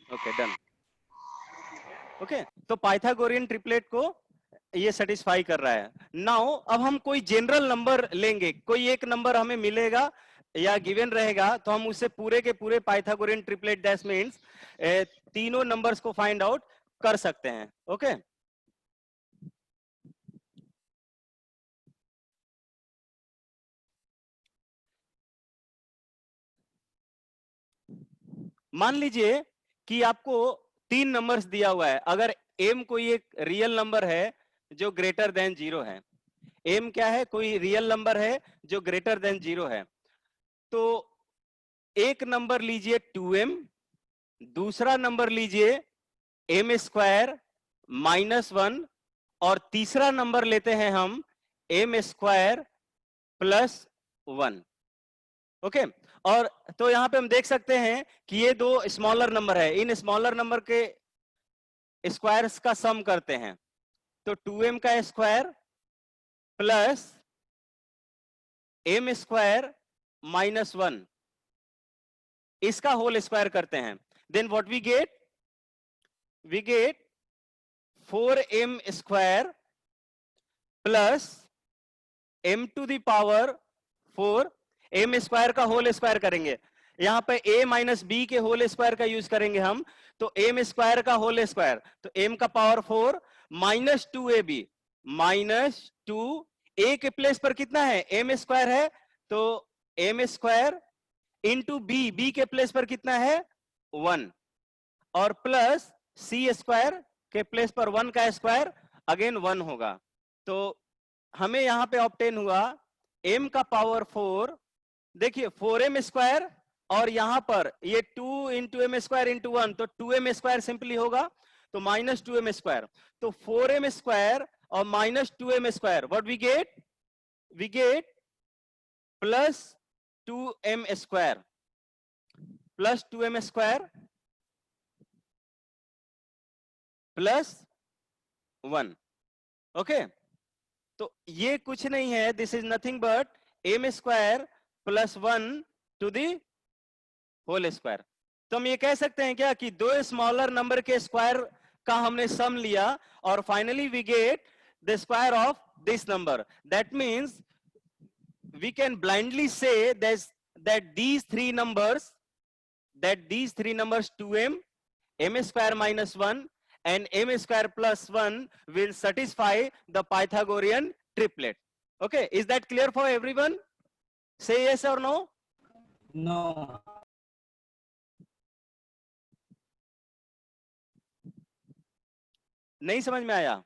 Okay done. Okay तो Pythagorean triplet को ये सेटिस्फाई कर रहा है। नाउ अब हम कोई जनरल नंबर लेंगे, कोई एक नंबर हमें मिलेगा या गिवन रहेगा, तो हम उससे पूरे के पूरे पाइथागोरियन ट्रिपलेट दैट मींस तीनों नंबर्स को फाइंड आउट कर सकते हैं। ओके मान लीजिए कि आपको तीन नंबर्स दिया हुआ है। अगर m कोई एक रियल नंबर है जो ग्रेटर देन 0 है, m क्या है, कोई रियल नंबर है जो ग्रेटर देन 0 है, तो एक नंबर लीजिए 2m, दूसरा नंबर लीजिए m स्क्वायर -1 और तीसरा नंबर लेते हैं हम m स्क्वायर +1। ओके और तो यहां पे हम देख सकते हैं कि ये दो स्मॉलर नंबर है, इन स्मॉलर नंबर के स्क्वायर्स का सम करते हैं, तो 2m का स्क्वायर प्लस m स्क्वायर -1 इसका होल स्क्वायर करते हैं, then what we get 4m square plus m to the power 4, m square का होल स्क्वायर करेंगे, यहां पे a माइनस बी के होल स्क्वायर का यूज करेंगे हम, तो m स्क्वायर का होल स्क्वायर, तो m का पावर 4 माइनस 2ab -2 a के प्लेस पर कितना है m स्क्वायर है, तो m स्क्वायर इंटू बी के प्लेस पर कितना है 1 और प्लस c स्क्वायर के प्लेस पर 1 का स्क्वायर अगेन 1 होगा, तो हमें यहां पे ऑब्टेन हुआ m का पावर 4, देखिए 4m स्क्वायर और यहां पर ये 2 इंटू एम स्क्वायर इंटू 1, तो 2m स्क्वायर सिंपली होगा, तो -2m स्क्वायर, तो 4m स्क्वायर और -2m square, what we get plus 2m square plus 2m square plus 1। Okay तो ये कुछ नहीं है, this is nothing but m square plus 1 to the whole square. तो हम ये कह सकते हैं क्या कि दो स्मॉलर नंबर के स्क्वायर का हमने सम लिया और finally we get the square of this number, that means we can blindly say that these three numbers 2m, m square -1 and m square +1 will satisfy the Pythagorean triplet. Okay, is that clear for everyone? Say yes or no. No. नहीं समझ में आया?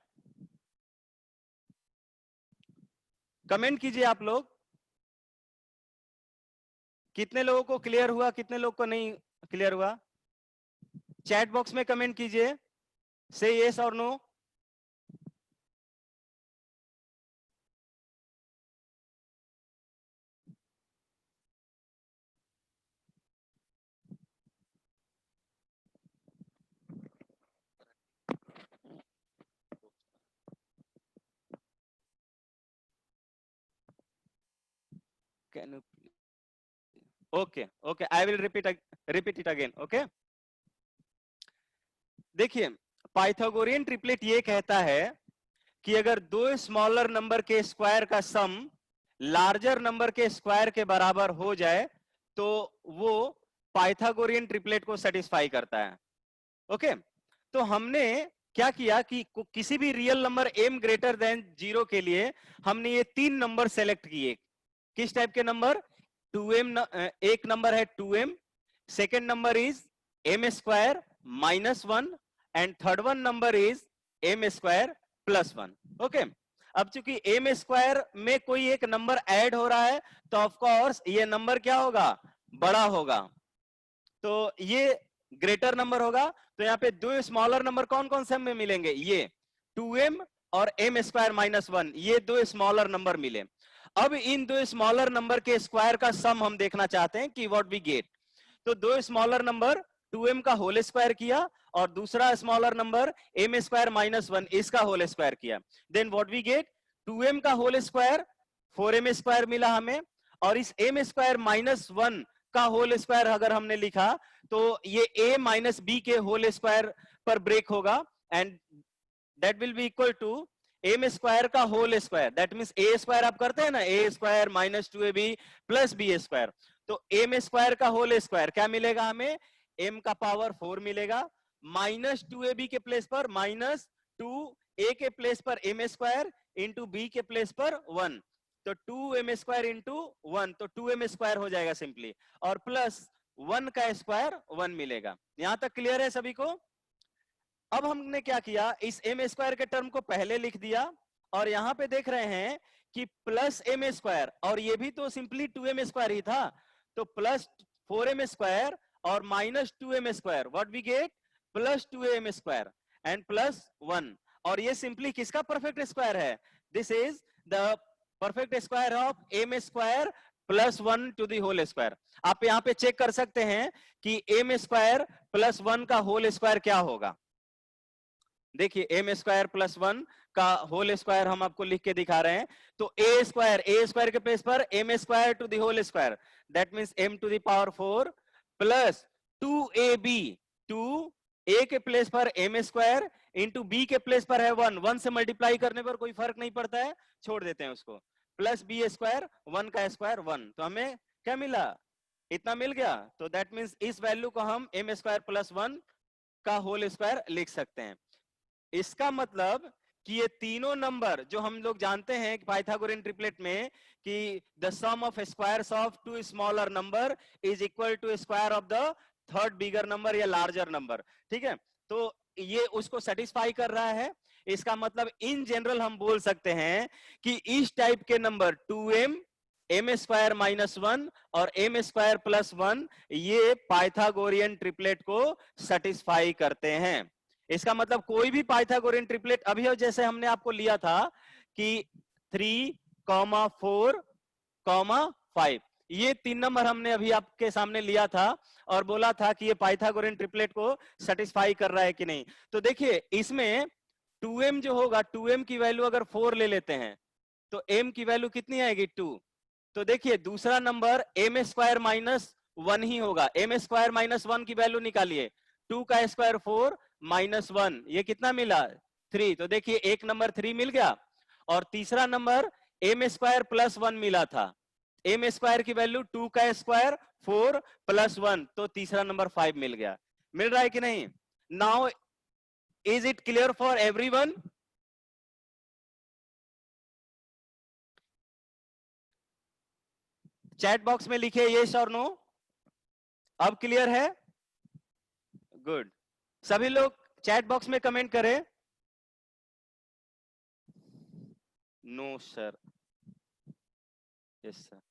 Comment कीजिए आप लोग, कितने लोगों को क्लियर हुआ, कितने लोगों को नहीं क्लियर हुआ? चैट बॉक्स में कमेंट कीजिए, से यस और no. Can you okay okay I will repeat it again. Okay देखिए पाइथागोरियन ट्रिपलेट ये कहता है कि अगर दो स्मॉलर नंबर के स्क्वायर का सम लार्जर नंबर के स्क्वायर के बराबर हो जाए तो वो पाइथागोरियन ट्रिपलेट को सेटिस्फाई करता है। ओके तो हमने क्या किया कि किसी भी real number m greater than 0 के लिए हमने ये तीन नंबर सेलेक्ट किए। किस टाइप के नंबर? 2m, एक नंबर है 2m, second number is m square -1 and third one number is m square +1। Okay अब चूंकि m स्क्वायर में कोई एक नंबर ऐड हो रहा है तो ऑफ कोर्स ये नंबर क्या होगा? बड़ा होगा, तो ये ग्रेटर नंबर होगा। तो यहाँ पे दो स्मॉलर नंबर कौन कौन से हमें मिलेंगे? ये 2m और m स्क्वायर -1, ये दो स्मॉलर नंबर मिले। अब इन दो स्मॉलर नंबर के स्क्वायर का सम हम देखना चाहते हैं कि व्हाट वी गेट। तो दो स्मॉलर नंबर 2m का होल स्क्वायर किया और दूसरा स्मॉलर नंबर m स्क्वायर -1 इसका होल स्क्वायर किया, then what we get 2m का होल स्क्वायर 4m स्क्वायर मिला हमें, और इस m स्क्वायर -1 का होल स्क्वायर अगर हमने लिखा तो ये a माइनस बी के होल स्क्वायर पर ब्रेक होगा and that will be equal to M square का whole square. That means A square आप करते हैं ना, A square minus 2ab plus B square, तो एम स्क्वायर का होल स्क्वायर क्या मिलेगा हमें, एम का पावर 4 मिलेगा, माइनस 2ab के प्लेस पर माइनस 2a के प्लेस पर एम स्क्वायर इंटू बी के प्लेस पर 1, तो 2m स्क्वायर इंटू 1, तो 2m स्क्वायर हो जाएगा सिंपली, और प्लस 1 का स्क्वायर 1 मिलेगा। यहां तक क्लियर है सभी को? अब हमने क्या किया, इस एम स्क्वायर के टर्म को पहले लिख दिया और यहां पे देख रहे हैं कि प्लस एम स्क्वायर, और ये भी तो सिंपली 2m स्क्वायर ही था, तो प्लस 4m स्क्वायर और minus 2m square, what we get plus 2am square and plus 1, और ये सिंपली किसका परफेक्ट स्क्वायर है, this is the perfect square of M square plus 1 to the whole square. आप यहां पे चेक कर सकते हैं कि एम स्क्वायर प्लस 1 का होल स्क्वायर क्या होगा। देखिए एम स्क्वायर प्लस 1 का होल स्क्वायर हम आपको लिख के दिखा रहे हैं, तो ए स्क्वायर के प्लेस पर M square to the whole square, that means m to the power 4 plus 2ab, 2a के प्लेस पर एम स्क्वायर इंटू बी के प्लेस पर है 1, 1 से मल्टीप्लाई करने पर कोई फर्क नहीं पड़ता है, छोड़ देते हैं उसको, प्लस बी स्क्वायर 1 का स्क्वायर 1, तो हमें क्या मिला, इतना मिल गया। तो दैट मींस इस वैल्यू को हम एम स्क्वायर प्लस 1 का होल स्क्वायर लिख सकते हैं। इसका मतलब कि ये तीनों नंबर जो हम लोग जानते हैं पाइथागोरियन ट्रिपलेट में कि the sum of squares of two smaller number is equal to square of the third bigger number या लार्जर नंबर, ठीक है, तो ये उसको सेटिस्फाई कर रहा है। इसका मतलब इन जनरल हम बोल सकते हैं कि इस टाइप के number 2m, M square minus 1 और एम स्क्वायर प्लस 1 ये पाइथागोरियन ट्रिपलेट को सेटिस्फाई करते हैं। इसका मतलब कोई भी पाइथागोरियन ट्रिपलेट, अभी जैसे हमने आपको लिया था कि 3, 4, 5, ये 3 नंबर हमने अभी आपके सामने लिया था और बोला था कि ये पाइथागोरियन ट्रिपलेट को सेटिस्फाई कर रहा है कि नहीं। तो देखिए इसमें 2m जो होगा, 2m की वैल्यू अगर 4 ले लेते हैं तो m की वैल्यू कितनी आएगी 2, तो देखिए दूसरा नंबर एम स्क्वायर माइनस 1 ही होगा, एम स्क्वायर माइनस 1 की वैल्यू निकालिए, 2 का स्क्वायर 4 माइनस 1, ये कितना मिला 3, तो देखिए एक नंबर 3 मिल गया, और तीसरा नंबर एम स्क्वायर प्लस 1 मिला था, एम स्क्वायर की वैल्यू 2 का स्क्वायर 4 प्लस 1, तो तीसरा नंबर 5 मिल गया। मिल रहा है कि नहीं? Now is it clear for everyone? Chat box में लिखिए यस और नो। अब क्लियर है? गुड, सभी लोग चैट बॉक्स में कमेंट करें। No sir, yes sir.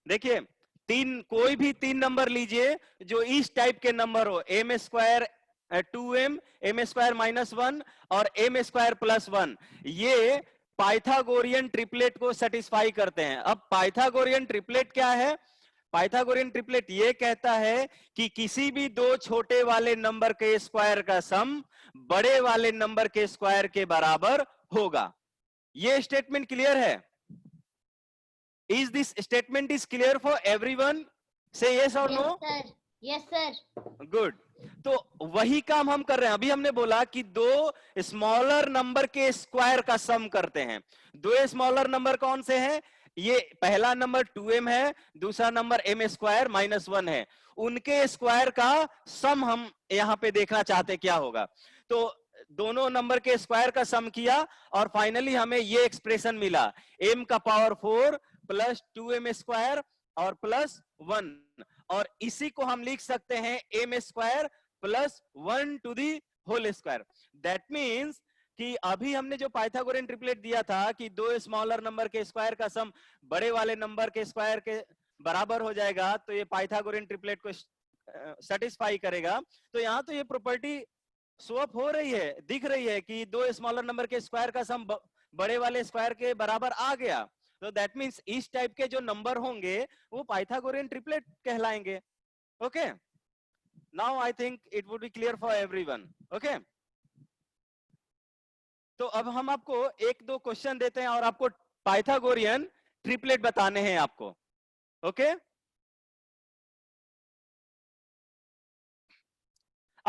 देखिए कोई भी 3 नंबर लीजिए जो इस टाइप के नंबर हो, M square 2m, M square minus 1 और एम स्क्वायर प्लस 1, ये पाइथागोरियन ट्रिपलेट को सेटिस्फाई करते हैं। अब पाइथागोरियन ट्रिपलेट क्या है? पाइथागोरियन ट्रिपलेट ये कहता है कि किसी भी दो छोटे वाले नंबर के स्क्वायर का सम बड़े वाले नंबर के स्क्वायर के बराबर होगा। ये स्टेटमेंट क्लियर है? Is this statement is clear for everyone? Say yes or no? Yes sir. Good. तो वही काम हम कर रहे हैं। अभी हमने बोला कि दो स्मॉलर नंबर के स्क्वायर का सम करते हैं। दो स्मॉलर नंबर कौन से हैं? ये पहला नंबर 2m है, दूसरा नंबर m स्क्वायर माइनस 1 है। उनके स्क्वायर का सम हम यहां पे देखना चाहते क्या होगा। तो दोनों नंबर के स्क्वायर का सम किया और फाइनली हमें ये एक्सप्रेशन मिला, m का पावर 4 प्लस 2m स्क्वायर और प्लस 1, और इसी को हम लिख सकते हैं M square plus 1 to the whole square. That means कि अभी हमने जो पाइथागोरियन ट्रिपलेट दिया था कि दो स्मॉलर नंबर के स्क्वायर का सम बड़े वाले नंबर के स्क्वायर के बराबर हो जाएगा, तो ये पाइथागोरियन ट्रिपलेट को सेटिस्फाई करेगा। तो यहां तो ये प्रॉपर्टी स्वप हो रही है, दिख रही है कि दो स्मॉलर नंबर के स्क्वायर का सम बड़े वाले स्क्वायर के बराबर आ गया। तो दैट मीन्स इस टाइप के जो नंबर होंगे वो पाइथागोरियन ट्रिपलेट कहलाएंगे। Okay, now I think it would be clear for everyone. Okay, तो अब हम आपको एक दो क्वेश्चन देते हैं और आपको पाइथागोरियन ट्रिपलेट बताने हैं आपको। ओके,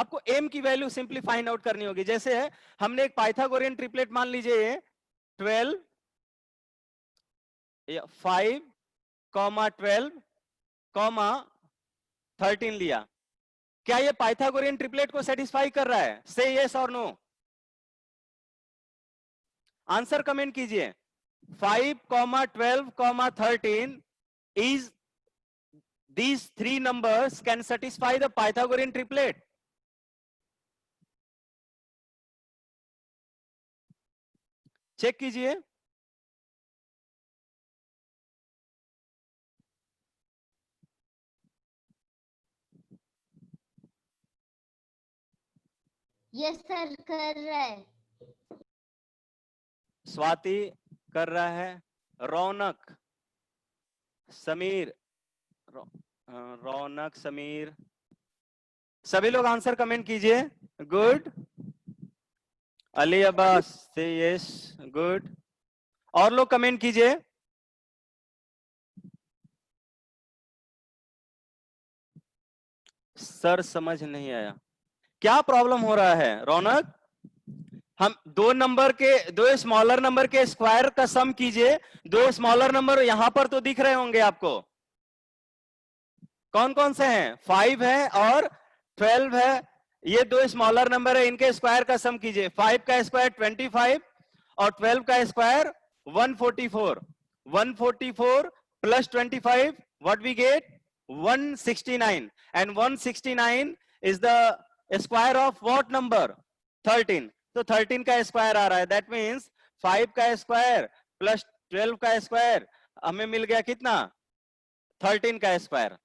आपको m की वैल्यू सिंपली फाइंड आउट करनी होगी। जैसे है हमने एक पाइथागोरियन ट्रिपलेट मान लीजिए ये 12 5 12 13 लिया। क्या ये पाइथागोरियन ट्रिपलेट को सेटिस्फाई कर रहा है? से यस और नो। आंसर कमेंट कीजिए। 5 12 13 is these three numbers can satisfy the Pythagorean triplet? Check कीजिए। यस सर कर रहा है। स्वाति कर रहा है, रौनक, समीर, रौनक, समीर, सभी लोग आंसर कमेंट कीजिए। गुड। अली अब्बास से यस, गुड। और लोग कमेंट कीजिए। सर समझ नहीं आया, क्या प्रॉब्लम हो रहा है? रौनक, हम दो स्मॉलर नंबर के स्क्वायर का सम कीजिए। दो स्मॉलर नंबर यहां पर तो दिख रहे होंगे आपको, कौन कौन से हैं? 5 है और 12 है। ये दो स्मॉलर नंबर है, इनके स्क्वायर का सम कीजिए। 5 का स्क्वायर 25 और 12 का square 144। 144 plus 25 what we get? 169। And 169 is the square of what number? 13। तो 13 का स्क्वायर आ रहा है। दैट मीन्स 5 का स्क्वायर प्लस 12 का स्क्वायर हमें मिल गया कितना? 13 का स्क्वायर।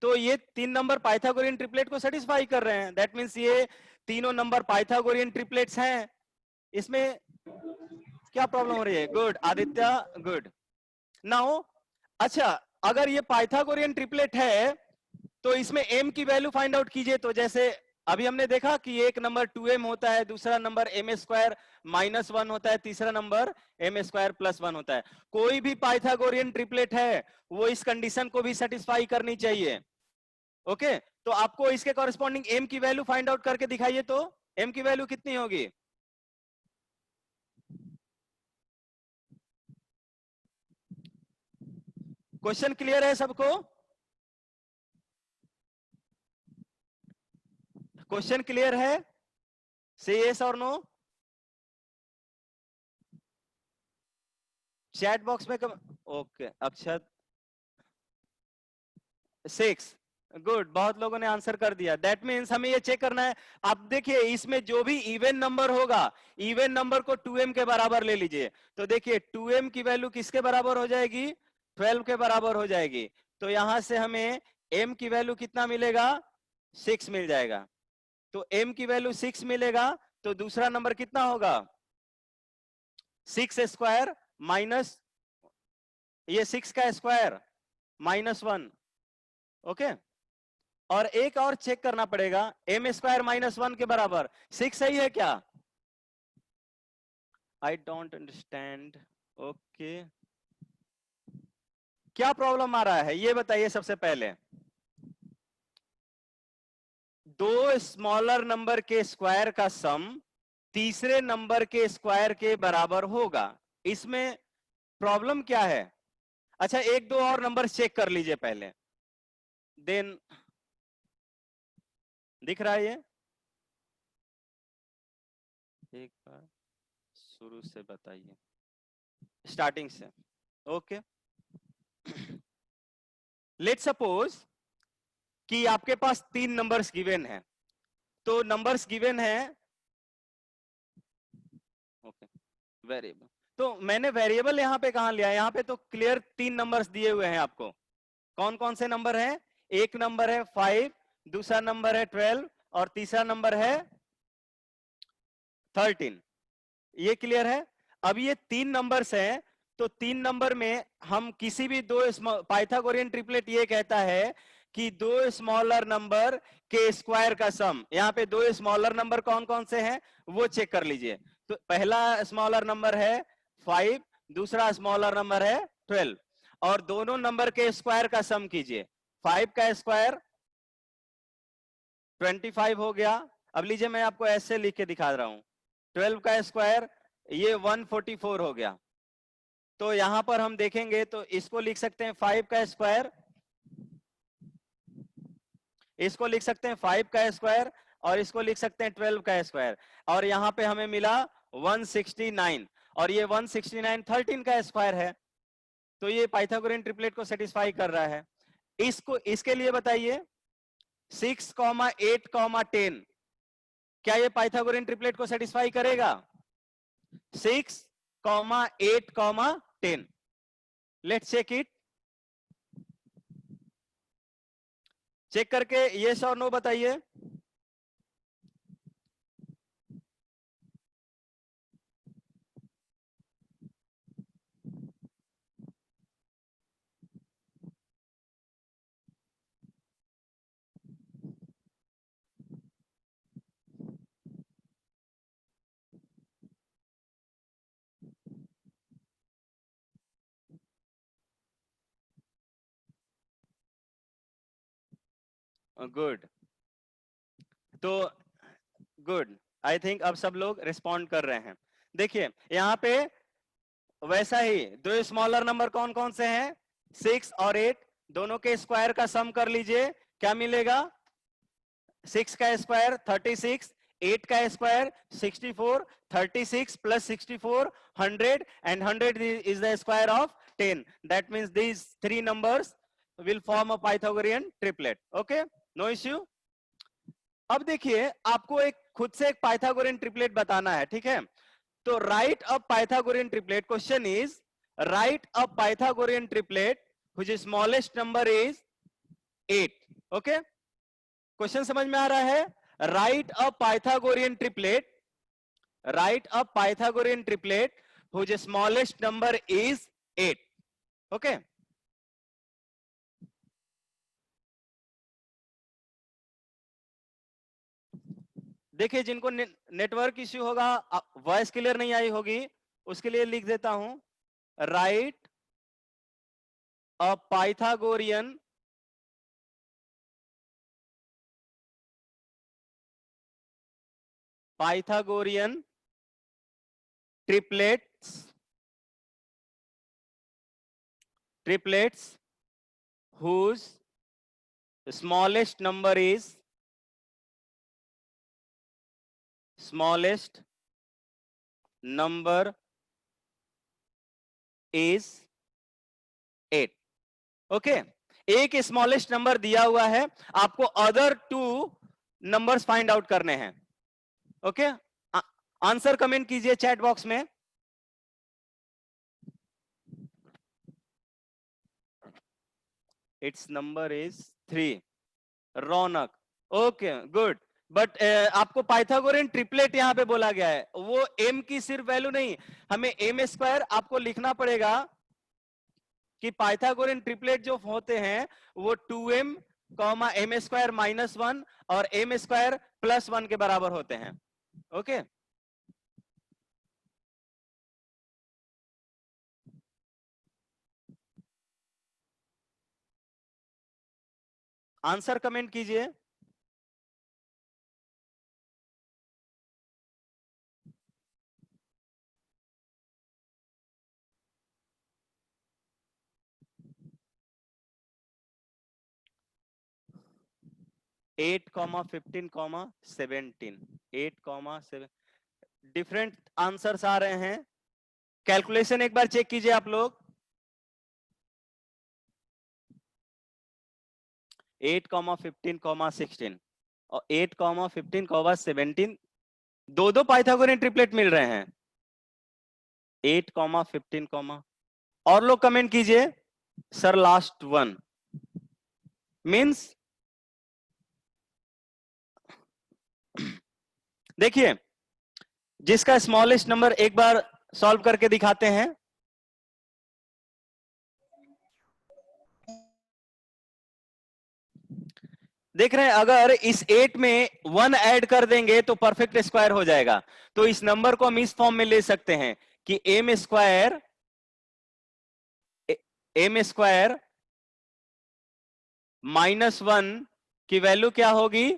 तो ये तीन नंबर पाइथागोरियन ट्रिपलेट को सेटिस्फाई कर रहे हैं। दैट मीन्स ये तीनों नंबर पाइथागोरियन ट्रिपलेट्स हैं। इसमें क्या प्रॉब्लम हो रही है? Good Aditya, good. नाउ अच्छा, अगर ये पाइथागोरियन ट्रिपलेट है तो इसमें m की वैल्यू फाइंड आउट कीजिए। तो जैसे अभी हमने देखा कि एक नंबर 2m होता है, दूसरा नंबर m स्क्वायर माइनस 1 होता है, तीसरा नंबर m स्क्वायर प्लस 1 होता है। कोई भी पाइथागोरियन ट्रिपलेट है वो इस कंडीशन को भी सेटिस्फाई करनी चाहिए। ओके, तो आपको इसके कॉरेस्पॉन्डिंग m की वैल्यू फाइंड आउट करके दिखाइए। तो m की वैल्यू कितनी होगी? क्वेश्चन क्लियर है सबको? क्वेश्चन क्लियर है? से यस और नो। चैट बॉक्स में ओके, अक्षत 6, गुड। बहुत लोगों ने आंसर कर दिया। दैट मीन्स हमें ये चेक करना है। आप देखिए इसमें जो भी इवन नंबर होगा, इवन नंबर को 2m के बराबर ले लीजिए। तो देखिए 2m की वैल्यू किसके बराबर हो जाएगी? 12 के बराबर हो जाएगी। तो यहां से हमें m की वैल्यू कितना मिलेगा? 6 मिल जाएगा। तो m की वैल्यू 6 मिलेगा। तो दूसरा नंबर कितना होगा? 6 स्क्वायर माइनस ये 6 का स्क्वायर माइनस 1। ओके, और एक और चेक करना पड़ेगा, m स्क्वायर माइनस 1 के बराबर 6 सही है क्या? I don't understand. ओके, क्या प्रॉब्लम आ रहा है ये बताइए सबसे पहले। दो स्मॉलर नंबर के स्क्वायर का सम तीसरे नंबर के स्क्वायर के बराबर होगा, इसमें प्रॉब्लम क्या है? अच्छा, एक दो और नंबर चेक कर लीजिए पहले, देन दिख रहा है ये? एक बार शुरू से बताइए, स्टार्टिंग से। ओके, लेट सपोज कि आपके पास तीन नंबर्स गिवन है। तो नंबर्स गिवन है, ओके, वेरिएबल। तो मैंने वेरिएबल यहां पे कहां लिया? यहां पे तो क्लियर तीन नंबर्स दिए हुए हैं आपको। कौन कौन से नंबर हैं? एक नंबर है 5, दूसरा नंबर है 12 और तीसरा नंबर है 13। ये क्लियर है? अब ये तीन नंबर्स हैं, तो तीन नंबर में हम किसी भी दो पाइथागोरियन ट्रिपलेट ये कहता है कि दो स्मॉलर नंबर के स्क्वायर का सम। यहां पे दो स्मॉलर नंबर कौन कौन से हैं वो चेक कर लीजिए। तो पहला स्मॉलर नंबर है 5, दूसरा स्मॉलर नंबर है 12, और दोनों नंबर के स्क्वायर का सम कीजिए। 5 का स्क्वायर 25 हो गया। अब लीजिए मैं आपको ऐसे लिख के दिखा रहा हूं, 12 का स्क्वायर ये 144 हो गया। तो यहां पर हम देखेंगे तो इसको लिख सकते हैं 5 का स्क्वायर, इसको लिख सकते हैं 5 का स्क्वायर, और इसको लिख सकते हैं 12 का स्क्वायर, और यहां पे हमें मिला 169, और ये 169 13 का स्क्वायर है। तो ये पाइथागोरियन ट्रिपलेट को सेटिस्फाई कर रहा है। इसको इसके लिए बताइए 6, 8, 10 क्या ये पाइथागोरियन ट्रिपलेट को सेटिस्फाई करेगा? 6, 8, 10। Let's check it. चेक करके यस और नो बताइए। गुड, तो गुड, आई थिंक अब सब लोग रिस्पॉन्ड कर रहे हैं। देखिए यहां पे वैसा ही दो स्मॉलर नंबर कौन कौन से हैं? 6 और 8, दोनों के स्क्वायर का सम कर लीजिए, क्या मिलेगा? 6 का स्क्वायर 36, 8 का square 64, 36 plus 64 100, and 100 is the square of 10. That means these three numbers will form a Pythagorean triplet. Okay, no issue. अब देखिए आपको एक खुद से एक पाइथागोरियन ट्रिपलेट बताना है, ठीक है? तो right a Pythagorean triplet, question is right a Pythagorean triplet which smallest number is 8. Okay, question समझ में आ रहा है? Right a Pythagorean triplet, right a Pythagorean triplet which smallest number is 8. Okay, देखिए जिनको नेटवर्क इश्यू होगा, voice clear नहीं आई होगी, उसके लिए लिख देता हूं, right a Pythagorean Pythagorean triplets whose smallest number is 8. Okay, एक स्मॉलेस्ट नंबर दिया हुआ है, आपको other two numbers find out करने हैं. ओके, आंसर कमेंट कीजिए चैट बॉक्स में. It's number is 3. Raunak, okay good. But आपको पाइथागोरियन ट्रिपलेट यहां पे बोला गया है, वो m की सिर्फ वैल्यू नहीं, हमें m स्क्वायर आपको लिखना पड़ेगा कि पाइथागोरियन ट्रिपलेट जो होते हैं वो 2m m स्क्वायर -1 और m स्क्वायर +1 के बराबर होते हैं. ओके, आंसर कमेंट कीजिए. एट 15, 17, 8, 7 डिफरेंट आंसर्स आ रहे हैं. कैलकुलेशन एक बार चेक कीजिए आप लोग. 8, 15, 16 और 8, 15, 17 दो पाइथागोरियन ट्रिपलेट मिल रहे हैं. 8, 15, और लोग कमेंट कीजिए सर लास्ट वन मींस. देखिए जिसका स्मॉलेस्ट नंबर एक बार सॉल्व करके दिखाते हैं. देख रहे हैं अगर इस 8 में 1 ऐड कर देंगे तो परफेक्ट स्क्वायर हो जाएगा. तो इस नंबर को हम इस फॉर्म में ले सकते हैं कि m स्क्वायर -1 की वैल्यू क्या होगी?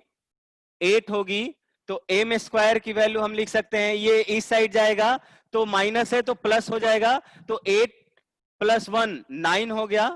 8 होगी, तो एम स्क्वायर की वैल्यू हम लिख सकते हैं, ये इस साइड जाएगा तो माइनस है तो प्लस हो जाएगा, तो 8 + 1 9 हो गया।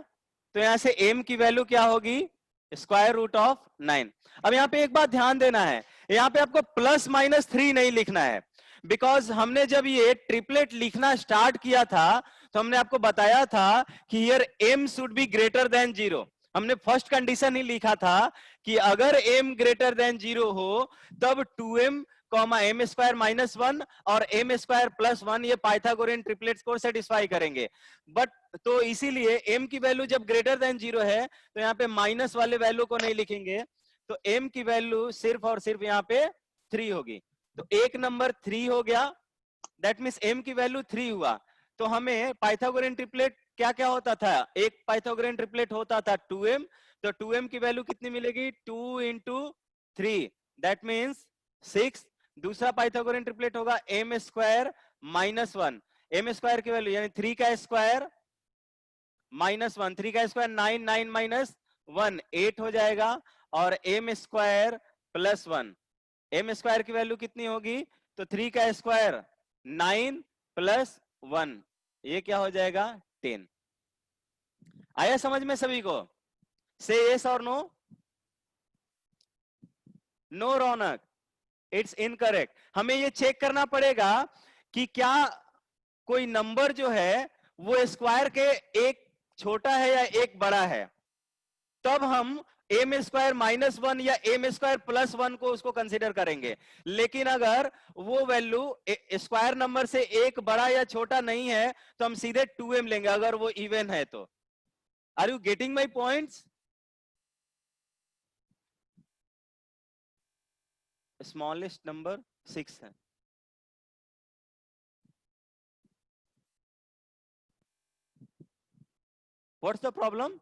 तो यहां से m की वैल्यू क्या होगी, स्क्वायर रूट ऑफ 9। अब यहां पे एक बात ध्यान देना है, यहां पे आपको +-3 नहीं लिखना है, बिकॉज हमने जब ये ट्रिपलेट लिखना स्टार्ट किया था तो हमने आपको बताया था कि here m should be greater than 0। हमने फर्स्ट कंडीशन ही लिखा था कि अगर m ग्रेटर देन 0 हो तब 2m एम स्क्वायर -1 और एम स्क्वायर +1 ये पाइथागोरियन ट्रिपलेट्स को सेटिस्फाई करेंगे। बट तो इसीलिए m की वैल्यू जब ग्रेटर देन 0 है तो यहाँ पे माइनस वाले वैल्यू को नहीं लिखेंगे, तो m की वैल्यू सिर्फ और सिर्फ यहाँ पे 3 होगी। तो एक नंबर 3 हो गया, दैट मीन्स m की वैल्यू 3 हुआ। तो हमें पाइथागोरियन ट्रिपलेट क्या क्या होता था, एक पाइथागोरियन ट्रिपलेट होता था 2m, तो 2m की वैल्यू कितनी मिलेगी, 2 × 3 दैट मीन्स 6। दूसरा पाइथागोरियन ट्रिपलेट होगा m स्क्वायर -1, m स्क्वायर की वैल्यू यानी 3 का स्क्वायर -1, 3 का स्क्वायर 9, 9 - 1 8 हो जाएगा, और m स्क्वायर +1, m स्क्वायर की वैल्यू कितनी होगी, तो 3 का स्क्वायर 9 + 1 ये क्या हो जाएगा 10। आया समझ में सभी को, से यस और no, no Raunak, it's incorrect. हमें ये चेक करना पड़ेगा कि क्या कोई नंबर जो है वो स्क्वायर के एक छोटा है या एक बड़ा है, तब हम एम स्क्वायर -1 या एम स्क्वायर +1 को उसको कंसीडर करेंगे। लेकिन अगर वो वैल्यू स्क्वायर नंबर से एक बड़ा या छोटा नहीं है तो हम सीधे 2m लेंगे, अगर वो इवन है तो। Are you getting my points? Smallest number 6 है। What's the problem?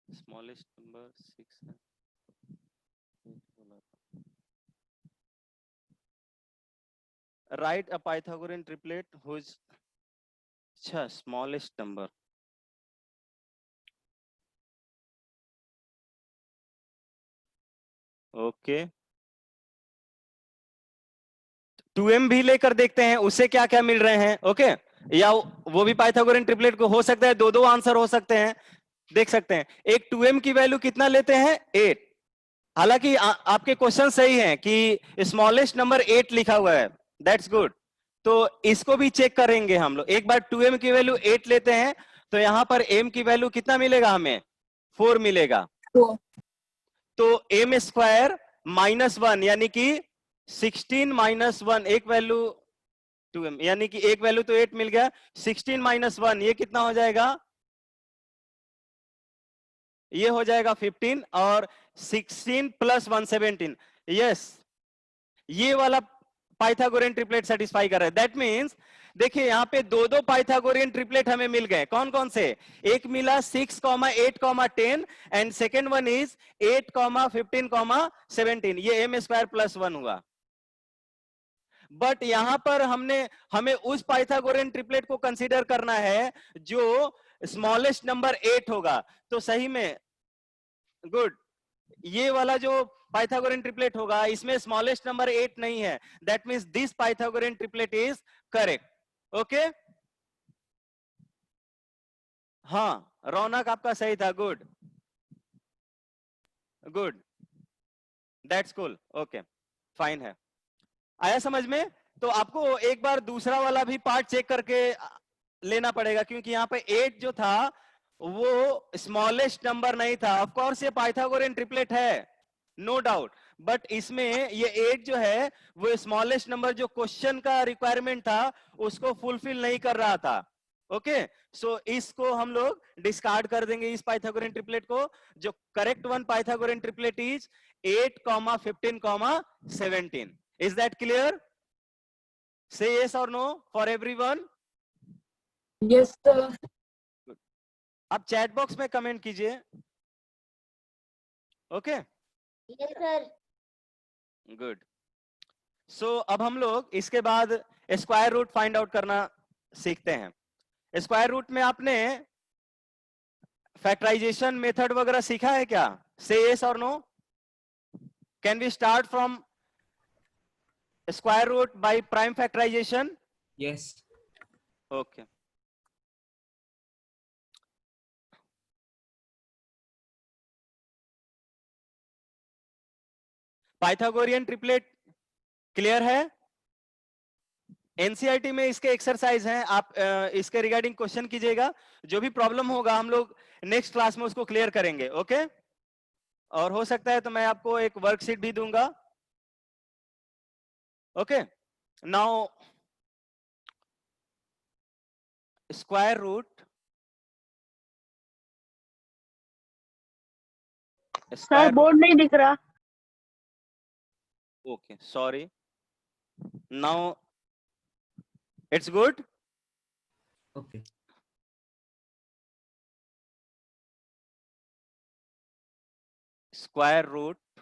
Smallest number 6 है। Write a Pythagorean triplet whose smallest number. Okay, 2m भी लेकर देखते हैं उससे क्या क्या मिल रहे हैं। ओके, या वो भी पाइथागोरियन ट्रिपलेट को हो सकता है, दो दो आंसर हो सकते हैं, देख सकते हैं। एक 2m की वैल्यू कितना लेते हैं 8, हालांकि आपके क्वेश्चन सही हैं कि स्मॉलेस्ट नंबर 8 लिखा हुआ है, दैट्स गुड। तो इसको भी चेक करेंगे हम लोग। एक बार 2m की वैल्यू 8 लेते हैं तो यहां पर m की वैल्यू कितना मिलेगा, हमें 4 मिलेगा। तो m स्क्वायर -1 यानी कि 16 - 1, एक वैल्यू 2m यानी कि एक वैल्यू तो 8 मिल गया, 16 - 1 ये कितना हो जाएगा, ये हो जाएगा 15, और 16 + 1 17। यस, ये वाला पाइथागोरियन ट्रिपलेट सेटिस्फाई कर रहा है। दैट मींस देखिए यहां पे दो दो पाइथागोरियन ट्रिपलेट हमें मिल गए। कौन कौन से, एक मिला 6, 8, 10 एंड सेकेंड वन इज 8, 15, 17, ये m स्क्वायर +1 हुआ। बट यहां पर हमें उस पाइथागोरियन ट्रिपलेट को कंसीडर करना है जो स्मॉलेस्ट नंबर 8 होगा। तो सही में गुड, ये वाला जो पाइथागोरियन ट्रिपलेट होगा इसमें स्मॉलेस्ट नंबर 8 नहीं है, that means this Pythagorean triplet is correct. Okay, हाँ रौनक आपका सही था, good good, that's cool, okay fine है। आया समझ में? तो आपको एक बार दूसरा वाला भी पार्ट चेक करके लेना पड़ेगा, क्योंकि यहाँ पे 8 जो था वो स्मॉलेस्ट नंबर नहीं था। ऑफ कोर्स ये पाइथागोरियन ट्रिपलेट है, नो डाउट, बट इसमें ये 8 जो है वो स्मॉलेस्ट नंबर जो क्वेश्चन का रिक्वायरमेंट था उसको फुलफिल नहीं कर रहा था। ओके, सो इसको हम लोग डिस्कार्ड कर देंगे, इस पाइथागोरियन ट्रिपलेट को। जो correct one Pythagorean triplet is 8, 15, 17। Is that clear? से yes or no for everyone? Yes, sir. आप चैट बॉक्स में कमेंट कीजिए। Okay, yes sir. गुड। सो अब हम लोग इसके बाद स्क्वायर रूट फाइंड आउट करना सीखते हैं। स्क्वायर रूट में आपने फैक्टराइजेशन मेथड वगैरह सीखा है क्या? से यस और no. Can we start from square root by prime factorization? Yes. Okay Pythagorean triplet clear है? एनसीईआरटी में इसके एक्सरसाइज हैं, आप इसके रिगार्डिंग क्वेश्चन कीजिएगा। जो भी प्रॉब्लम होगा हम लोग नेक्स्ट क्लास में उसको क्लियर करेंगे। ओके और हो सकता है तो मैं आपको एक वर्कशीट भी दूंगा। Okay now square root sir board नहीं दिख रहा। Okay sorry now it's good. Okay. Square root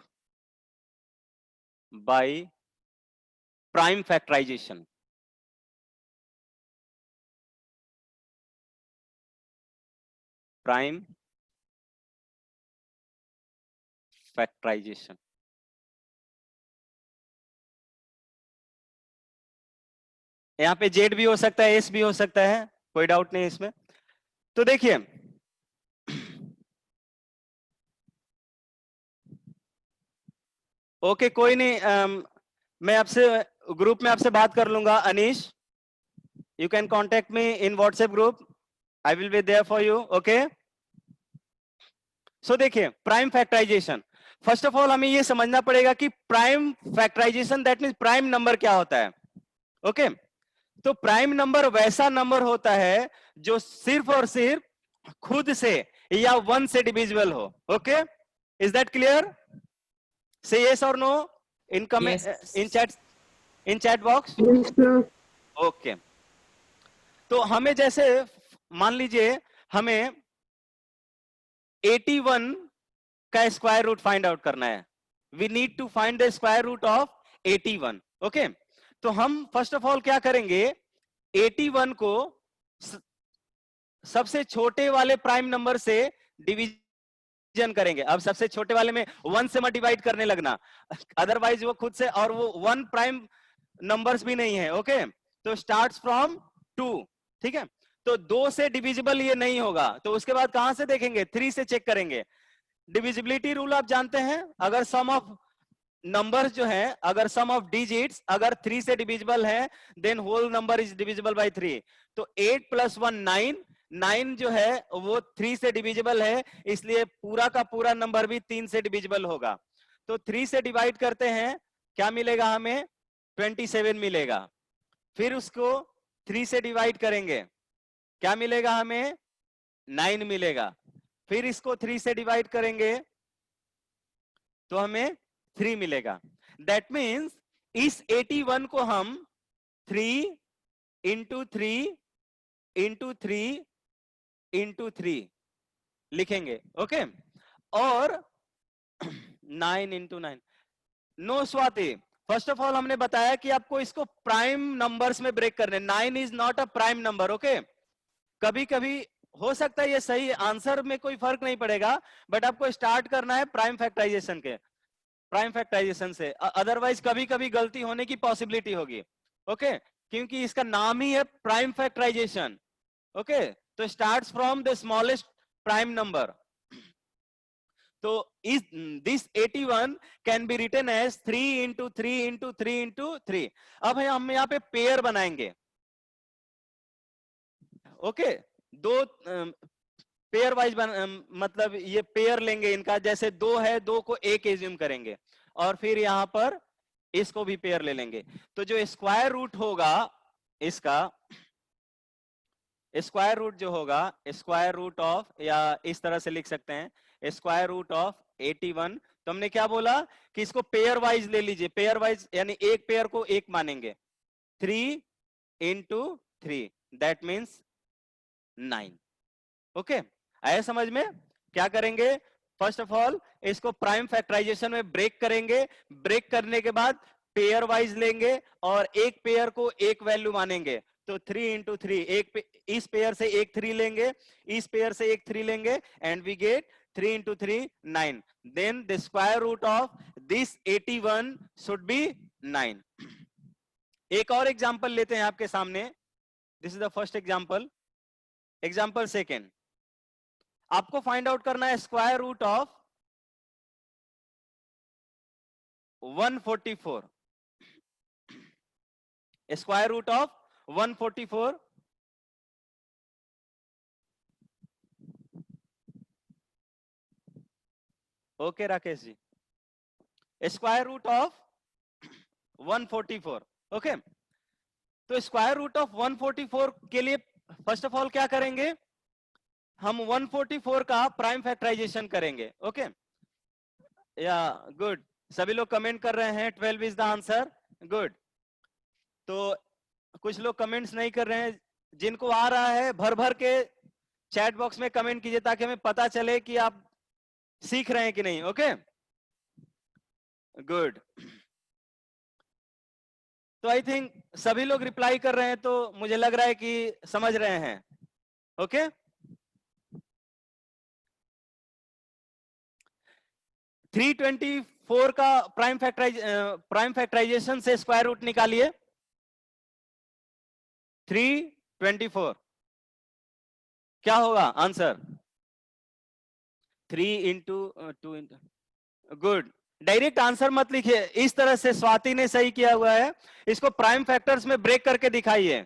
by prime factorization. Prime factorization यहाँ पे जेड भी हो सकता है, एस भी हो सकता है, कोई डाउट नहीं इसमें। तो देखिए ओके कोई नहीं, मैं आपसे ग्रुप में आपसे बात कर लूंगा। Anish you can contact me in WhatsApp group, I will be there for you. Okay so देखिए prime factorisation, first of all हमें ये समझना पड़ेगा कि prime factorisation that means prime number क्या होता है। ओके तो प्राइम नंबर वैसा नंबर होता है जो सिर्फ और सिर्फ खुद से या वन से डिविजिबल हो। Okay is that clear? से यस और no in comment Yes. In chat box. Yes, sir. Okay तो हमें जैसे मान लीजिए हमें 81 का स्क्वायर रूट फाइंड आउट करना है। We need to find the square root of 81। Okay तो हम फर्स्ट ऑफ ऑल क्या करेंगे, 81 को सबसे छोटे वाले प्राइम नंबर से डिवीजन करेंगे। अब सबसे छोटे वाले में 1 से मत डिवाइड करने लगना, अदरवाइज वो खुद से, और वो 1 प्राइम नंबर्स भी नहीं है। ओके तो स्टार्ट्स फ्रॉम 2, ठीक है। तो 2 से डिविजिबल ये नहीं होगा, तो उसके बाद कहां से देखेंगे, 3 से चेक करेंगे। डिविजिबिलिटी रूल आप जानते हैं, अगर सम ऑफ नंबर्स जो है, अगर सम ऑफ डिजिट्स अगर 3 से डिविजिबल है then whole number is divisible by 3। तो 8 + 1 9, 9 जो है वो 3 से डिविजिबल है, इसलिए पूरा का पूरा नंबर भी 3 से डिविजिबल होगा। तो 3 से डिवाइड करते हैं, क्या मिलेगा हमें, 27 मिलेगा। फिर उसको 3 से डिवाइड करेंगे, क्या मिलेगा हमें, 9 मिलेगा। फिर इसको 3 से डिवाइड करेंगे तो हमें 3 मिलेगा। दैट मीन्स इस 81 को हम 3 × 3 × 3 × 3 लिखेंगे। ओके और 9 × 9। No Swati, first of all हमने बताया कि आपको इसको प्राइम नंबर्स में ब्रेक करने। 9 is not a prime number. Okay कभी कभी हो सकता है ये सही आंसर में कोई फर्क नहीं पड़ेगा, बट आपको स्टार्ट करना है प्राइम फैक्टराइजेशन के, प्राइम फैक्टराइजेशन से, अदरवाइज कभी कभी गलती होने की पॉसिबिलिटी होगी। ओके क्योंकि इसका नाम ही है प्राइम फैक्टराइजेशन। ओके तो starts from the smallest prime number. तो इस this 81 can be written as 3 × 3 × 3 × 3। अब हम यहाँ पे पेयर बनाएंगे। ओके दो पेयर वाइज मतलब ये पेयर लेंगे इनका, जैसे 2 है, 2 को 1 एज्यूम करेंगे और फिर यहां पर इसको भी पेयर ले लेंगे। तो जो स्क्वायर रूट होगा इसका, स्क्वायर रूट जो होगा, स्क्वायर रूट ऑफ, या इस तरह से लिख सकते हैं स्क्वायर रूट ऑफ 81। तो हमने क्या बोला कि इसको पेयर वाइज ले लीजिए, पेयर वाइज यानी एक पेयर को 1 मानेंगे। 3 × 3 दैट मीन्स 9। ओके आया समझ में? क्या करेंगे, फर्स्ट ऑफ ऑल इसको प्राइम फैक्टराइजेशन में ब्रेक करेंगे। ब्रेक करने के बाद पेयर वाइज लेंगे और एक पेयर को 1 वैल्यू मानेंगे। तो 3 इंटू 3, इस पेयर से एक 3 लेंगे, इस पेयर से एक 3 लेंगे, and we get 3 into 3 9. Then the square root of this 81 should be 9. एक और एग्जांपल लेते हैं आपके सामने. This is the first example. Example second, आपको फाइंड आउट करना है square root of 144. Square root of 144. Okay Rakesh ji, square root of 144. Okay, तो स्क्वायर रूट ऑफ 144 के लिए फर्स्ट ऑफ ऑल क्या करेंगे, हम 144 का प्राइम फैक्टराइजेशन करेंगे. ओके, या गुड, सभी लोग कमेंट कर रहे हैं 12 इज द आंसर. गुड. तो कुछ लोग कमेंट्स नहीं कर रहे हैं, जिनको आ रहा है भर भर के चैट बॉक्स में कमेंट कीजिए ताकि हमें पता चले कि आप सीख रहे हैं कि नहीं. Okay, good. तो आई थिंक सभी लोग रिप्लाई कर रहे हैं, तो मुझे लग रहा है कि समझ रहे हैं. ओके, 324 का प्राइम फैक्टराइजेशन से स्क्वायर रूट निकालिए. 324 क्या होगा answer? 3 into 2 into. Good. Direct answer मत लिखिए, इस तरह से स्वाति ने सही किया हुआ है. इसको प्राइम फैक्टर्स में ब्रेक करके दिखाइए,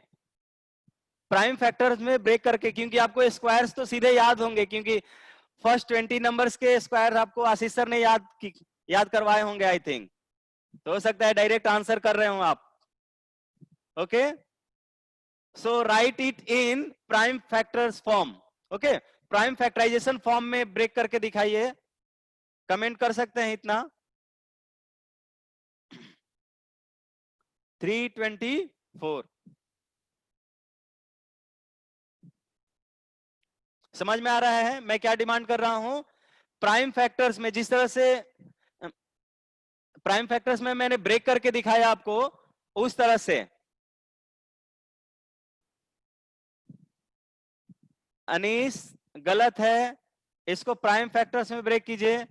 प्राइम फैक्टर्स में ब्रेक करके, क्योंकि आपको स्क्वायर्स तो सीधे याद होंगे, क्योंकि फर्स्ट 20 नंबर्स के स्क्वायर आपको आशीष सर ने याद करवाए होंगे आई थिंक. तो हो सकता है डायरेक्ट आंसर कर रहे हो आप. Okay, so write it in prime factors form. Okay, prime factorization form में ब्रेक करके दिखाइए. कमेंट कर सकते हैं इतना. 324 समझ में आ रहा है मैं क्या डिमांड कर रहा हूं? प्राइम फैक्टर्स में जिस तरह से प्राइम फैक्टर्स में मैंने ब्रेक करके दिखाया आपको, उस तरह से. अनीस गलत है, इसको प्राइम फैक्टर्स में ब्रेक कीजिए.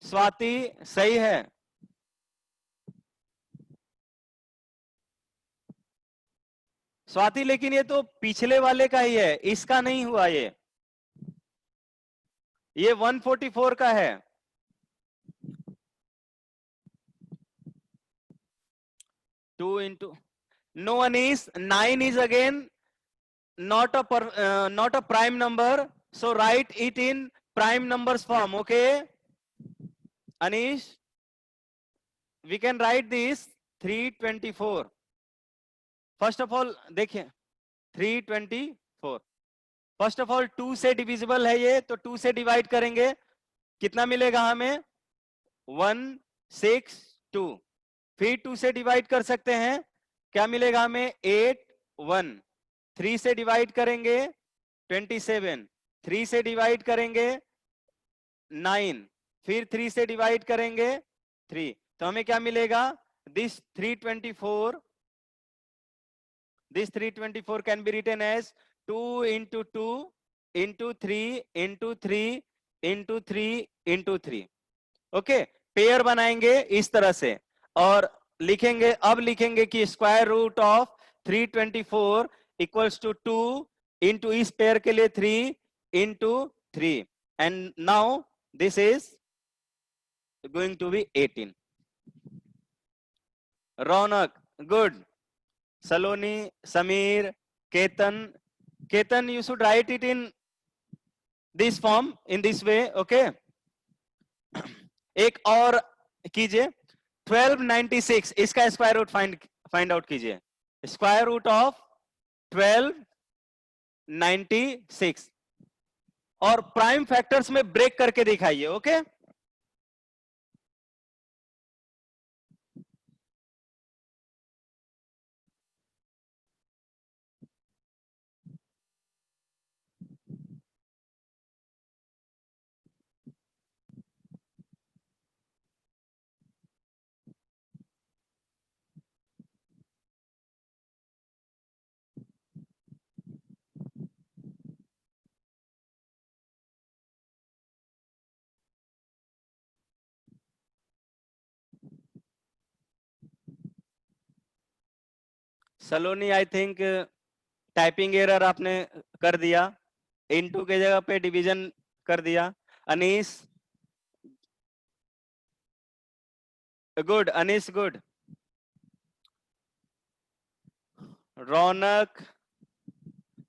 स्वाति सही है. स्वाति लेकिन ये तो पिछले वाले का ही है, इसका नहीं हुआ. ये 144 का है. Two into no Anees, 9 is again not a prime number, so write it in prime numbers form. Okay Anish, we can write this 324. first of all देखिए 324 फर्स्ट ऑफ ऑल 2 से डिविजिबल है ये, तो 2 से डिवाइड करेंगे, कितना मिलेगा हमें? 162. फिर 2 से डिवाइड कर सकते हैं, क्या मिलेगा हमें? 81. 3 से डिवाइड करेंगे 27. 3 से डिवाइड करेंगे 9. फिर 3 से डिवाइड करेंगे 3. तो हमें क्या मिलेगा? This 324 can be written as 2 into 2 into 3 into 3 into 3 into 3. Okay, pair बनाएंगे इस तरह से और लिखेंगे. अब लिखेंगे कि square root of 324 equals to 2 into इस पेयर के लिए 3 into 3. And now this is going to be 18. Raunak good. Saloni, Sameer, Ketan you should write it in this form, in this way. Okay, एक और कीजिए. 1296 इसका स्क्वायर रूट फाइंड आउट कीजिए. Square root of 1296 और prime factors में ब्रेक करके दिखाइए. Okay, Saloni I think typing error आपने कर दिया, इनटू के जगह पे डिवीजन कर दिया। Anis good, Anis good. रौनक,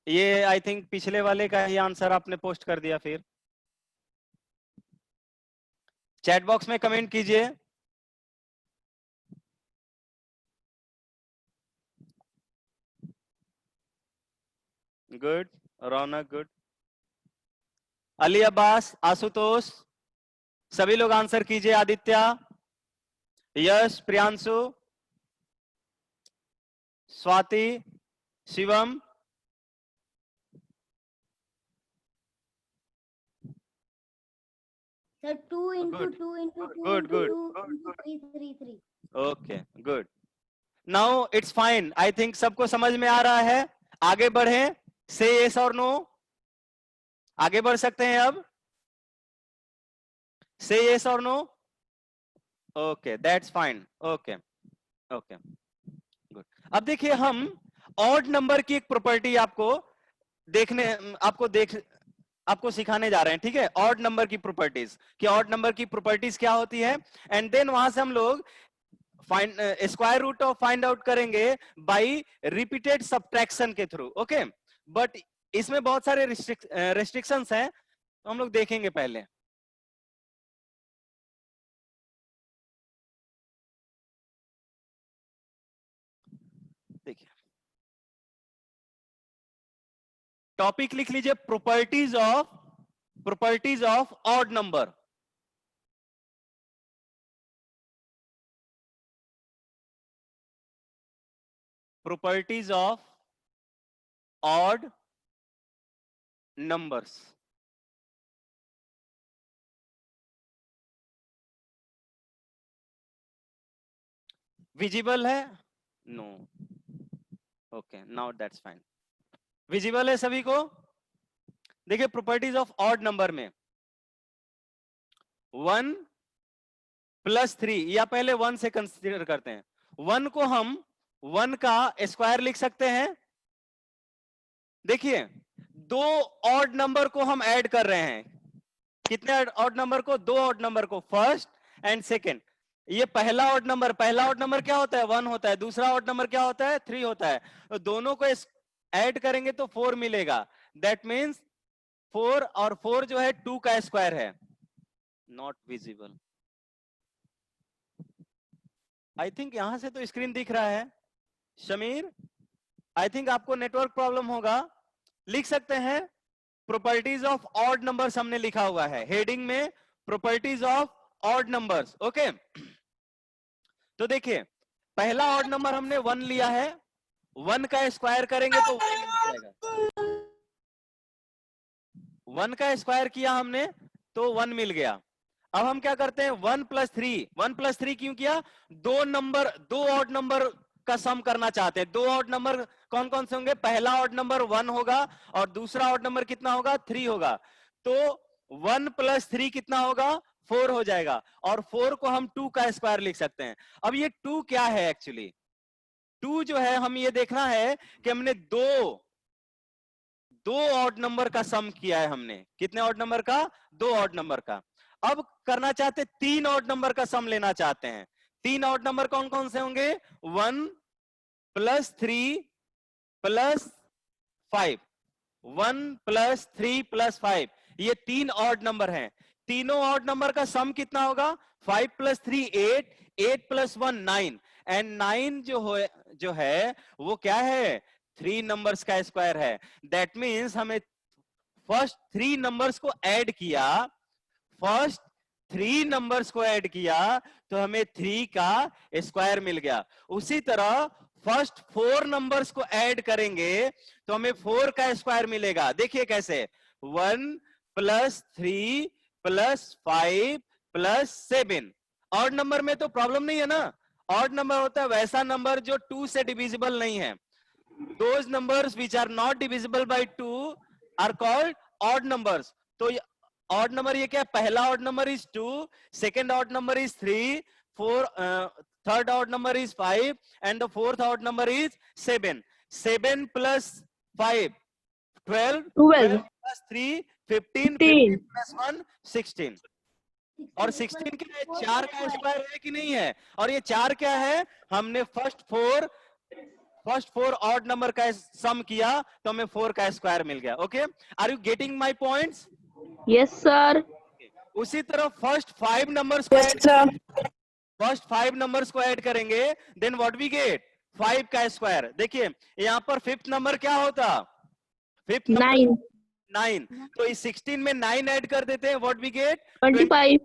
ये आई थिंक पिछले वाले का ही आंसर आपने पोस्ट कर दिया। फिर चैट बॉक्स में कमेंट कीजिए। गुड, रौनक गुड। अली अब्बास, आशुतोष, सभी लोग आंसर कीजिए। आदित्य, यश, Priyanshu, Swati, Shivam, Sir, 2 into Good. 2 into 2 Good, into good. 2 into 3, 3, 3. Okay good. Now it's fine, I think सबको समझ में आ रहा है। आगे बढ़े, से यस और नो, आगे बढ़ सकते हैं अब। से यस और no, okay that's fine, okay okay good. अब देखिए हम ऑड नंबर की एक प्रॉपर्टी आपको सिखाने जा रहे हैं, ठीक है। ऑड नंबर की प्रॉपर्टीज, कि ऑड नंबर की प्रॉपर्टीज क्या होती है, एंड देन वहां से हम लोग find square root of find out करेंगे बाय रिपीटेड सब्ट्रैक्शन के थ्रू, ओके। बट इसमें बहुत सारे रेस्ट्रिक्शंस हैं, तो हम लोग देखेंगे पहले। देखिए टॉपिक लिख लीजिए, properties of odd number. Properties of odd numbers. Visible है? No, okay now that's fine. Visible है सभी को? देखिए प्रॉपर्टीज ऑफ ऑड नंबर में 1 + 3, या पहले 1 से कंसीडर करते हैं। 1 को हम 1 का स्क्वायर लिख सकते हैं। देखिए दो ऑड नंबर को हम ऐड कर रहे हैं। कितने ऑड नंबर को? 2 ऑड नंबर को, फर्स्ट एंड सेकेंड। ये पहला ऑड नंबर क्या होता है? 1 होता है। दूसरा ऑड नंबर क्या होता है? 3 होता है। तो दोनों को ऐड करेंगे तो 4 मिलेगा। दैट मीन्स 4 और 4 जो है 2 का स्क्वायर है। Not visible. आई थिंक यहां से तो स्क्रीन दिख रहा है। शमीर, आई थिंक आपको नेटवर्क प्रॉब्लम होगा। लिख सकते हैं प्रॉपर्टीज ऑफ ऑड नंबर्स, हमने लिखा हुआ है हेडिंग में, properties of odd numbers, okay. तो देखिए पहला ऑड नंबर हमने 1 लिया है, 1 का स्क्वायर करेंगे तो 1 मिल जाएगा। 1 का स्क्वायर किया हमने तो 1 मिल गया। अब हम क्या करते हैं? 1 + 3 क्यों किया? दो ऑड नंबर का सम करना चाहते हैं। 2 ऑड नंबर कौन कौन से होंगे? पहला ऑड नंबर 1 होगा और दूसरा ऑड नंबर कितना होगा? 3 होगा। तो 1 + 3 कितना होगा? 4 हो जाएगा। और 4 को हम 2 का स्क्वायर लिख सकते हैं। अब ये 2 क्या है एक्चुअली? 2 जो है, हम ये देखना है कि हमने दो ऑड नंबर का सम किया है। हमने कितने ऑड नंबर का? 2 ऑड नंबर का। अब करना चाहते 3 ऑड नंबर का सम लेना चाहते हैं। 3 ऑड नंबर कौन कौन से होंगे? 1 + 3 + 5, 1 + 3 + 5, ये 3 ऑड नंबर हैं। तीनों ऑड नंबर का सम कितना होगा? 5 + 3 8, 8 + 1 9, एंड 9 जो है वो क्या है? 3 नंबर्स का स्क्वायर है। दैट मीन्स हमें फर्स्ट 3 नंबर्स को ऐड किया, तो हमें 3 का स्क्वायर मिल गया। उसी तरह फर्स्ट 4 नंबर्स को ऐड करेंगे तो हमें 4 का स्क्वायर मिलेगा। देखिए कैसे, 1 + 3 + 5 + 7। ऑड नंबर में तो प्रॉब्लम नहीं है ना। ऑड नंबर होता है वैसा नंबर जो 2 से डिविजिबल नहीं है। Those numbers which are not divisible by 2 are called odd numbers. तो odd number ये क्या है? पहला odd number is 2, second odd number is 3, 4, third odd number is 5 and the fourth odd number is 7. 7 plus 5 12, 12 plus 3 15, 15 plus 1 16. और 16 क्या है, 4 का square है कि नहीं है? और ये 4 क्या है, हमने फर्स्ट फोर ऑड नंबर का सम किया तो हमें 4 का स्क्वायर मिल गया. Okay, are you getting my points? Yes, sir. उसी तरह फर्स्ट 5 नंबर्स को ऐड करेंगे, देन व्हाट वी गेट 5 का स्क्वायर. देखिए यहां पर फिफ्थ नंबर क्या होता, फिफ्थ नंबर 9. तो इस 16 में 9 ऐड कर देते हैं, what we get 25.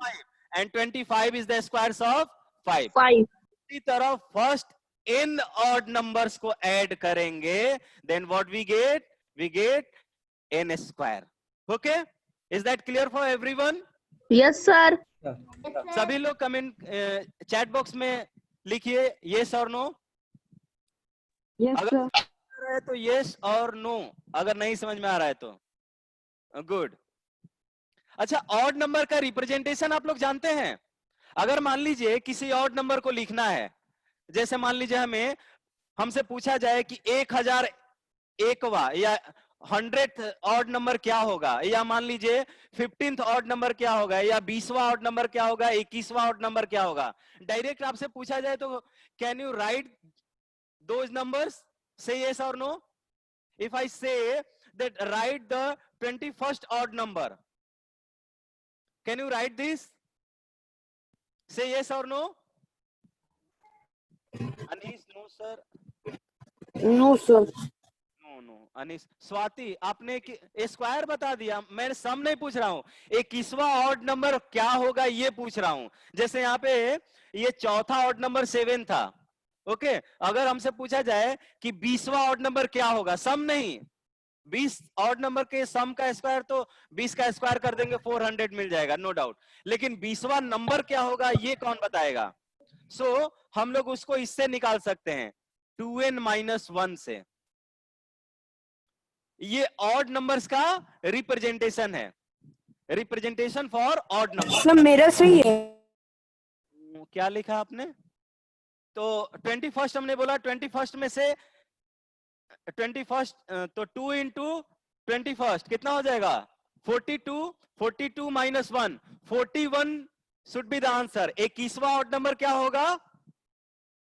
And 25 is the square of 5. 5. इसी तरह फर्स्ट इन ऑड नंबर्स को ऐड करेंगे, then what we get n square. Okay, is that clear for everyone? Yes, sir. सभी लोग कमेंट चैट बॉक्स में लिखिए यस और no. Yes, अगर sir. समझ में आ रहा है तो यस और नो, अगर नहीं समझ में आ रहा है तो गुड. अच्छा, ऑड नंबर का रिप्रेजेंटेशन आप लोग जानते हैं? अगर मान लीजिए किसी ऑड नंबर को लिखना है, जैसे मान लीजिए हमसे पूछा जाए कि 1001वां या 100th ऑड नंबर क्या होगा, या मान लीजिए 15th ऑड नंबर क्या होगा, या 20वां ऑड नंबर क्या होगा, 21वां ऑड नंबर क्या होगा. डायरेक्ट आपसे पूछा जाए तो can you write those numbers? Say yes और no. If I say that write the 21st odd number, can you write this? Say yes or no. Anish, no sir. No, sir. No. अनिश. स्वाति, आपने square बता दिया, मैं सम नहीं पूछ रहा हूं. 21वां odd number क्या होगा ये पूछ रहा हूं. जैसे यहाँ पे ये चौथा ऑड नंबर 7 था. ओके, अगर हमसे पूछा जाए कि 20वां ऑड नंबर क्या होगा, सम नहीं, 20 ऑड नंबर के सम का स्क्वायर तो 20 का स्क्वायर कर देंगे 400 मिल जाएगा, नो डाउट. लेकिन 20वां नंबर क्या होगा ये कौन बताएगा? सो हम लोग उसको इससे निकाल सकते हैं 2n-1 से. ये ऑड नंबर्स का रिप्रेजेंटेशन है, representation for odd number. Sir मेरा सही है. क्या लिखा आपने? तो 21st हमने बोला, 21st में से 21st तो 2 into 21st कितना हो जाएगा 42. 42 minus 1 41 should be the answer. 21वां ऑड नंबर क्या होगा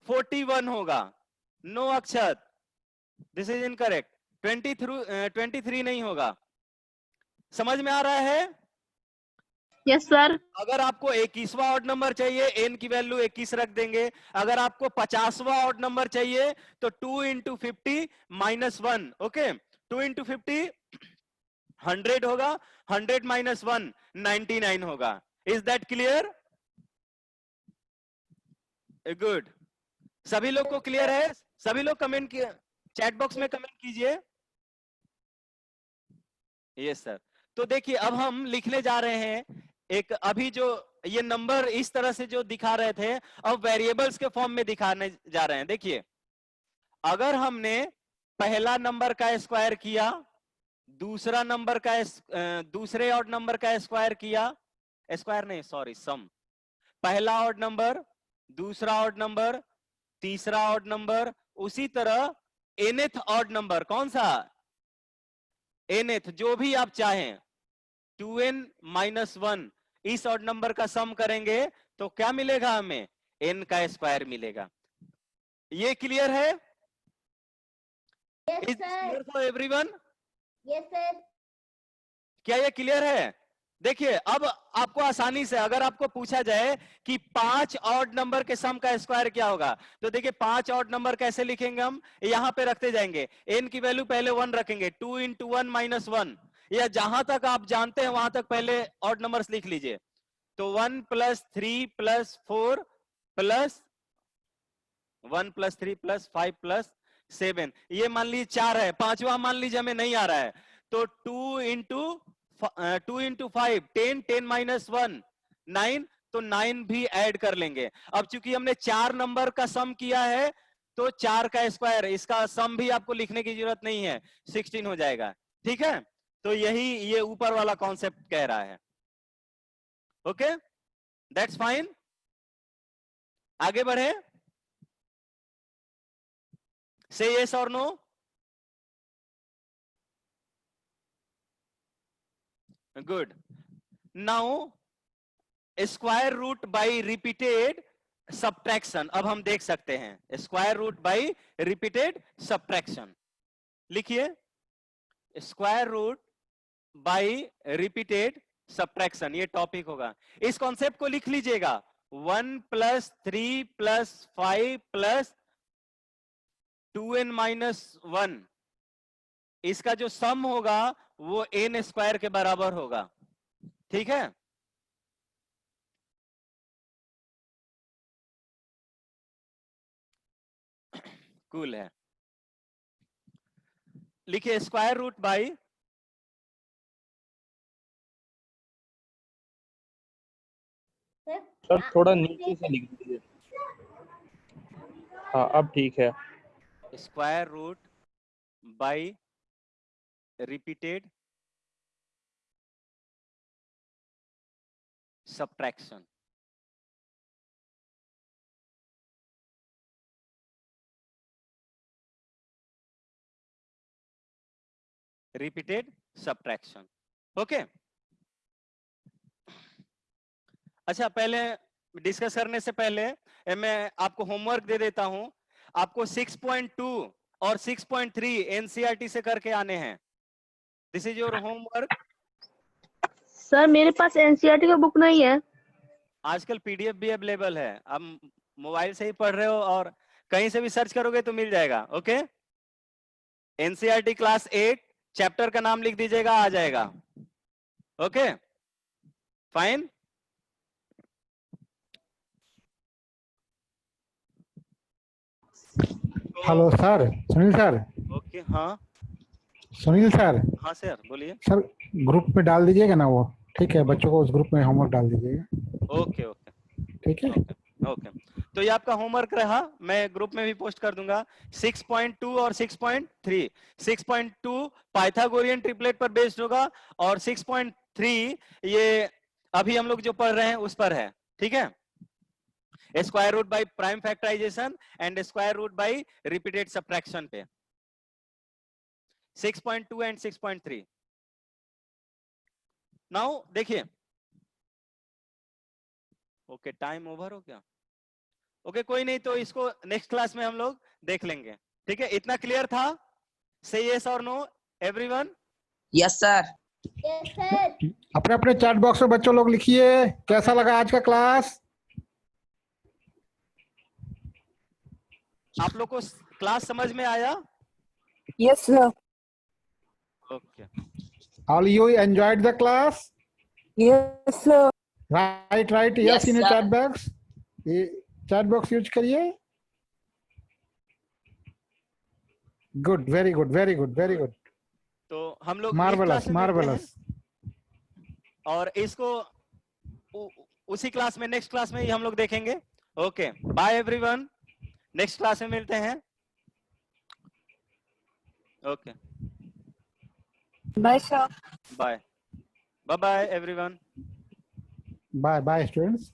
41 होगा. No Akshat, this is incorrect. 23 नहीं होगा. समझ में आ रहा है? Yes, sir. अगर आपको 21वां ऑड नंबर चाहिए, n की वैल्यू 21 रख देंगे. अगर आपको 50वां ऑड नंबर चाहिए तो 2 into 50 minus 1. ओके, 2 into 50 100 होगा, 100 minus 1 99 होगा. Is that clear? गुड. सभी लोग को क्लियर है? सभी लोग कमेंट चैट बॉक्स में कमेंट कीजिए. Yes sir. तो देखिए अब हम लिखने जा रहे हैं एक, अभी जो ये नंबर इस तरह से जो दिखा रहे थे, अब वेरिएबल्स के फॉर्म में दिखाने जा रहे हैं. देखिए अगर हमने पहला नंबर का स्क्वायर किया, दूसरा नंबर का दूसरे ऑड नंबर का स्क्वायर किया, स्क्वायर नहीं सॉरी सम, पहला ऑड नंबर, दूसरा ऑड नंबर, तीसरा ऑड नंबर, उसी तरह nth ऑड नंबर, कौन सा nth, जो भी आप चाहें, 2n-1 इस ऑड नंबर का सम करेंगे तो क्या मिलेगा हमें n का स्क्वायर मिलेगा. ये क्लियर है? Yes, is sir. Clear for everyone? Yes, sir. क्या ये क्लियर है? देखिए अब आपको आसानी से अगर आपको पूछा जाए कि 5 ऑड नंबर के सम का स्क्वायर क्या होगा, तो देखिए 5 ऑड नंबर कैसे लिखेंगे हम, यहां पे रखते जाएंगे, n की वैल्यू पहले 1 रखेंगे, 2 into 1 minus 1, या जहां तक आप जानते हैं वहां तक पहले ऑड नंबर्स लिख लीजिए. तो 1 plus 3 plus 4 plus 1 plus 3 plus 5 plus 7, ये मान लीजिए 4 है, पांचवा मान लीजिए हमें नहीं आ रहा है, तो 2 into 5 10, 10 minus 1 9, तो 9 भी ऐड कर लेंगे. अब चूंकि हमने 4 नंबर का सम किया है तो 4 का स्क्वायर, इसका सम भी आपको लिखने की जरूरत नहीं है, 16 हो जाएगा. ठीक है, तो यही ये ऊपर वाला कॉन्सेप्ट कह रहा है. Okay, that's fine. आगे बढ़े. Say yes or no. Good. Now square root by repeated subtraction अब हम देख सकते हैं। Square root by repeated subtraction लिखिए, square root by repeated subtraction, ये टॉपिक होगा। इस कॉन्सेप्ट को लिख लीजिएगा, 1 + 3 + 5 + 2n - 1, इसका जो सम होगा वो n स्क्वायर के बराबर होगा। ठीक है, कूल है। लिखिए स्क्वायर रूट बाई सर थोड़ा नीचे से लिख दीजिए। हाँ अब ठीक है। Square root by repeated subtraction. Repeated subtraction. Okay, अच्छा पहले डिस्कस करने से पहले मैं आपको होमवर्क दे देता हूं। आपको 6.2 और 6.3 एनसीईआरटी से करके आने हैं। This is your homework. Sir मेरे पास एनसीईआरटी का बुक नहीं है। आजकल पीडीएफ भी अवेलेबल है, आप मोबाइल से ही पढ़ रहे हो और कहीं से भी सर्च करोगे तो मिल जाएगा। ओके, एनसीईआरटी क्लास 8 चैप्टर का नाम लिख दीजिएगा, आ जाएगा। Okay fine. Hello sir, Sunil sir. Okay हाँ सुनील सर। हाँ सर बोलिए। सर ग्रुप में डाल दीजिएगा ना वो, ठीक है, बच्चों को उस ग्रुप में होमवर्क डाल दीजिएगा। ओके ओके ठीक है। ओके ओके, तो ये आपका होमवर्क रहा, मैं ग्रुप में भी पोस्ट कर दूंगा। 6.2 और 6.3। 6.2 पाइथागोरियन ट्रिपलेट पर बेस्ड होगा और 6.3 ये अभी हम लोग जो पढ़ रहे हैं उस पर है। ठीक है, square root by prime factorization and square root by repeated subtraction पे 6.2 एंड 6.3। नाउ देखिए, ओके टाइम ओवर हो गया। ओके कोई नहीं, तो इसको नेक्स्ट क्लास में हम लोग देख लेंगे। ठीक है, इतना क्लियर था? से यस और no everyone? Yes sir. Yes, sir. अपने अपने चैट बॉक्स में बच्चों लोग लिखिए कैसा लगा आज का क्लास। आप लोग को क्लास समझ में आया? Yes, sir. Okay all you enjoyed the class? Yes, sir. Right right, Yes, yes in sir. Chat box. ये चैट बॉक्स यूज करिए। Good, very good, very good, very good. तो हम लोग इस मार्वलस क्लास में मिलते हैं मार्वलस। और इसको उसी क्लास में नेक्स्ट क्लास में ही हम लोग देखेंगे। Okay bye everyone, next class में मिलते हैं। Okay Bye, sir. Bye bye bye everyone. Bye bye students.